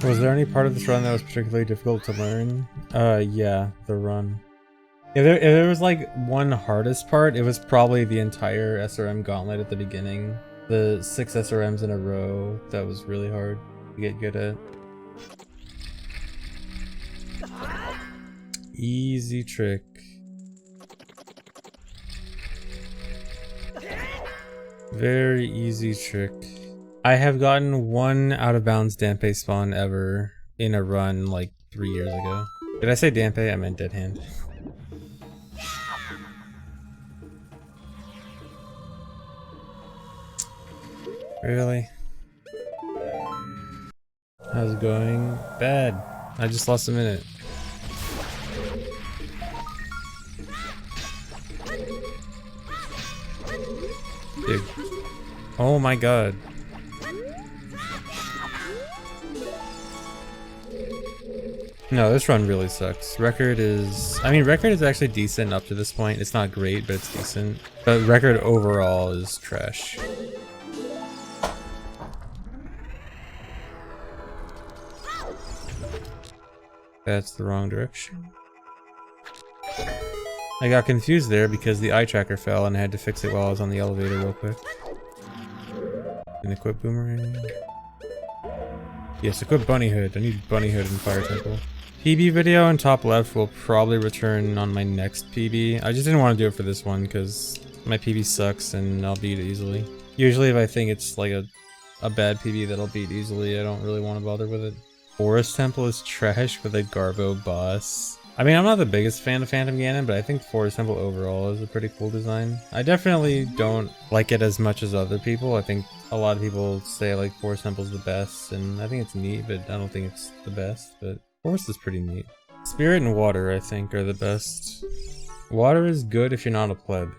Was there any part of this run that was particularly difficult to learn? Yeah, the run. If there was like one hardest part, it was probably the entire SRM gauntlet at the beginning. The 6 SRMs in a row, that was really hard to get good at. Easy trick. Very easy trick. I have gotten one out of bounds Dampe spawn ever in a run like 3 years ago. Did I say Dampe? I meant Dead Hand. Really? How's it going? Bad. I just lost a minute. Dude. Oh my god. No, this run really sucks. Record is... I mean, record is actually decent up to this point. It's not great, but it's decent. But record overall is trash. That's the wrong direction. I got confused there because the eye tracker fell and I had to fix it while I was on the elevator real quick. And equip boomerang. Yes, equip bunny hood. I need bunny hood in Fire Temple. PB video in top left will probably return on my next PB. I just didn't want to do it for this one because my PB sucks and I'll beat it easily. Usually if I think it's like a bad PB that I'll beat easily, I don't really want to bother with it. Forest Temple is trash with a Garbo boss. I mean, I'm not the biggest fan of Phantom Ganon, but I think Forest Temple overall is a pretty cool design. I definitely don't like it as much as other people. I think a lot of people say like Forest Temple's the best, and I think it's neat, but I don't think it's the best, but Forest is pretty neat. Spirit and Water, I think, are the best. Water is good if you're not a pleb.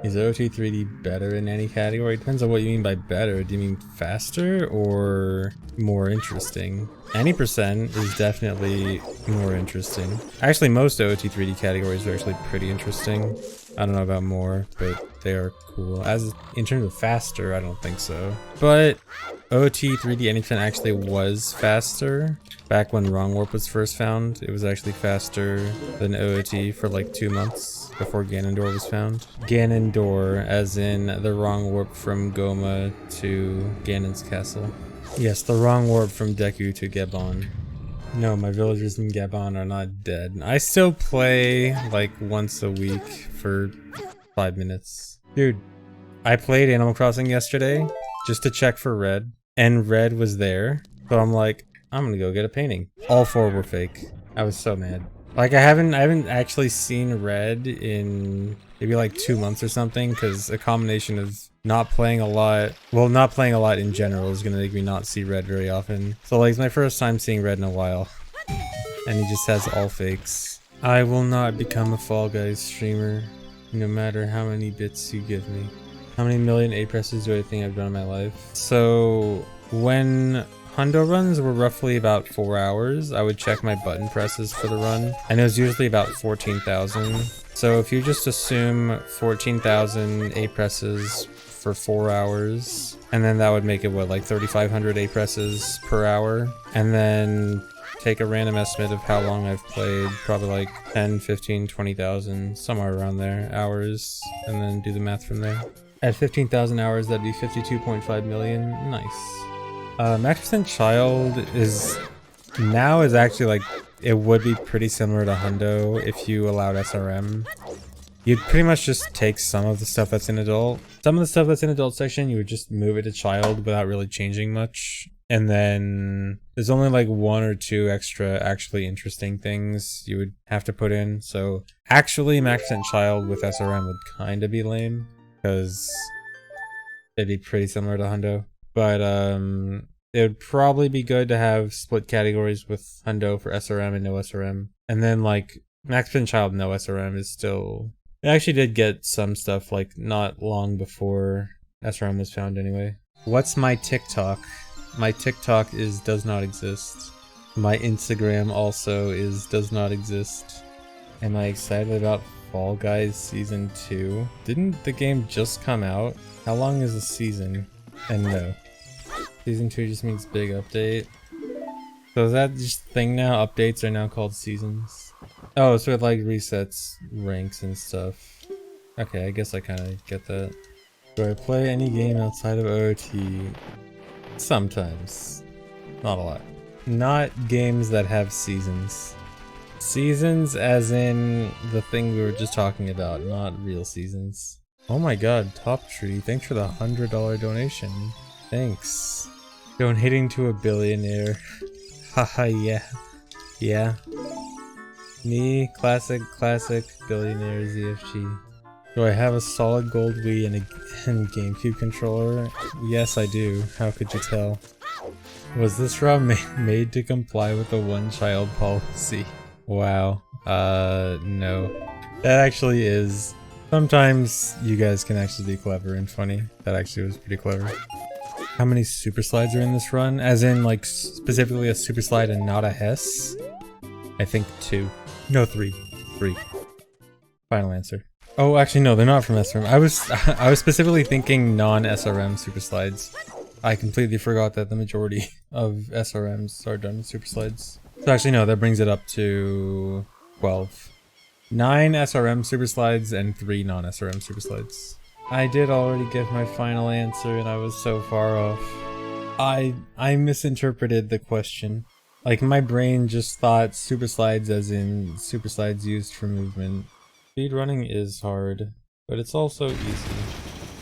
Is OT3D better in any category? Depends on what you mean by better. Do you mean faster or more interesting? Any percent is definitely more interesting. Actually, most OT3D categories are actually pretty interesting. I don't know about more, but they are cool. As in terms of faster, I don't think so. But OT3D Anypercent actually was faster. Back when Wrong Warp was first found, it was actually faster than OOT for like 2 months before Ganondorf was found. Ganondorf, as in the Wrong Warp from Goma to Ganon's castle. Yes, the Wrong Warp from Deku to Gabon. No, my villagers in Gabon are not dead. I still play like once a week for 5 minutes. Dude, I played Animal Crossing yesterday just to check for Red, and Red was there. So I'm like, I'm gonna go get a painting. All 4 were fake. I was so mad. Like I haven't actually seen Red in maybe like 2 months or something, because a combination of not playing a lot, well, not playing a lot in general is gonna make me not see Red very often. So like it's my first time seeing Red in a while, and he just has all fakes. I will not become a Fall Guys streamer, no matter how many bits you give me. How many million A presses do I think I've done in my life? So when Hundo runs were roughly about 4 hours, I would check my button presses for the run, and it was usually about 14,000. So if you just assume 14,000 A presses for 4 hours, and then that would make it what, like 3,500 A presses per hour, and then take a random estimate of how long I've played, probably like 10, 15, 20,000, somewhere around there, hours, and then do the math from there. At 15,000 hours, that'd be 52.5 million. Nice. Max% Child is actually like, it would be pretty similar to Hundo if you allowed SRM. You'd pretty much just take some of the stuff that's in adult. Some of the stuff that's in adult section, you would just move it to child without really changing much. And then there's only like 1 or 2 extra actually interesting things you would have to put in. So actually Max% Child with SRM would kind of be lame, because it'd be pretty similar to Hundo. But it would probably be good to have split categories with Hundo for SRM and no SRM. And then like Max& Child no SRM is still... It actually did get some stuff like not long before SRM was found anyway. What's my TikTok? My TikTok is does not exist. My Instagram also is does not exist. Am I excited about Fall Guys Season 2? Didn't the game just come out? How long is the season? And no. Season 2 just means big update. So is that just thing now? Updates are now called seasons. Oh, so it like resets ranks and stuff. Okay, I guess I kind of get that. Do I play any game outside of OOT? Sometimes. Not a lot. Not games that have seasons. Seasons as in the thing we were just talking about, not real seasons. Oh my god, Top Tree, thanks for the $100 donation. Thanks. Donating to a billionaire. Haha, yeah. Yeah. Me, classic billionaire ZFG. Do I have a solid gold Wii and a GameCube controller? Yes, I do. How could you tell? Was this ROM made to comply with the one-child policy? Wow. No. That actually is. Sometimes you guys can actually be clever and funny. That actually was pretty clever. How many super slides are in this run? As in, like, specifically a super slide and not a Hess? I think 2. No, 3. 3. Final answer. Oh, actually, no, they're not from SRM. I was specifically thinking non-SRM super slides. I completely forgot that the majority of SRMs are done with super slides. So actually, no, that brings it up to 12. 9 SRM super slides and 3 non-SRM super slides. I did already give my final answer and I was so far off. I misinterpreted the question. Like, my brain just thought super slides as in super slides used for movement. Speedrunning is hard, but it's also easy.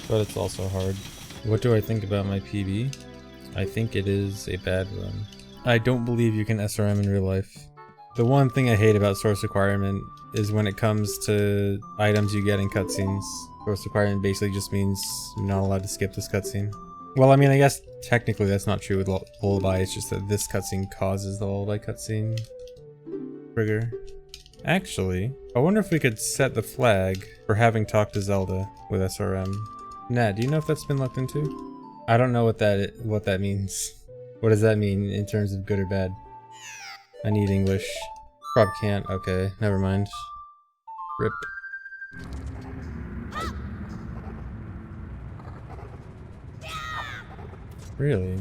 But it's also hard. What do I think about my PB? I think it is a bad run. I don't believe you can SRM in real life. The one thing I hate about source requirement is when it comes to items you get in cutscenes. Source requirement basically just means you're not allowed to skip this cutscene. Well, I mean, I guess technically that's not true with Lullaby, it's just that this cutscene causes the Lullaby cutscene trigger. Actually, I wonder if we could set the flag for having talked to Zelda with SRM. Nat, do you know if that's been looked into? I don't know what that means. What does that mean in terms of good or bad? I need English. Prob can't. Okay, never mind. Rip. Really?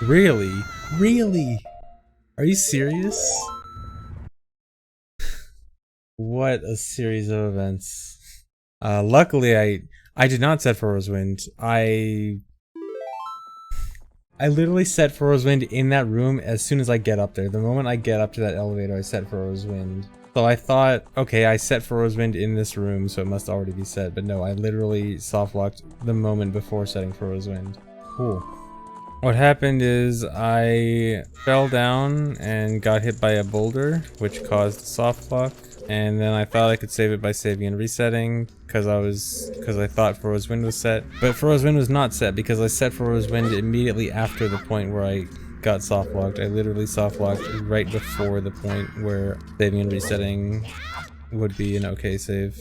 Really? Really? Are you serious? What a series of events. Luckily I did not set for Rosewind. I literally set for Rosewind in that room as soon as I get up there. The moment I get up to that elevator, I set for Rosewind. So I thought, okay, I set for Rosewind in this room, so it must already be set. But no, I literally soft-locked the moment before setting for Rosewind. Cool. What happened is I fell down and got hit by a boulder, which caused a soft lock. And then I thought I could save it by saving and resetting, because I thought Rosewind was set. But Rosewind was not set because I set Rosewind immediately after the point where I got soft locked. I literally soft locked right before the point where saving and resetting would be an okay save.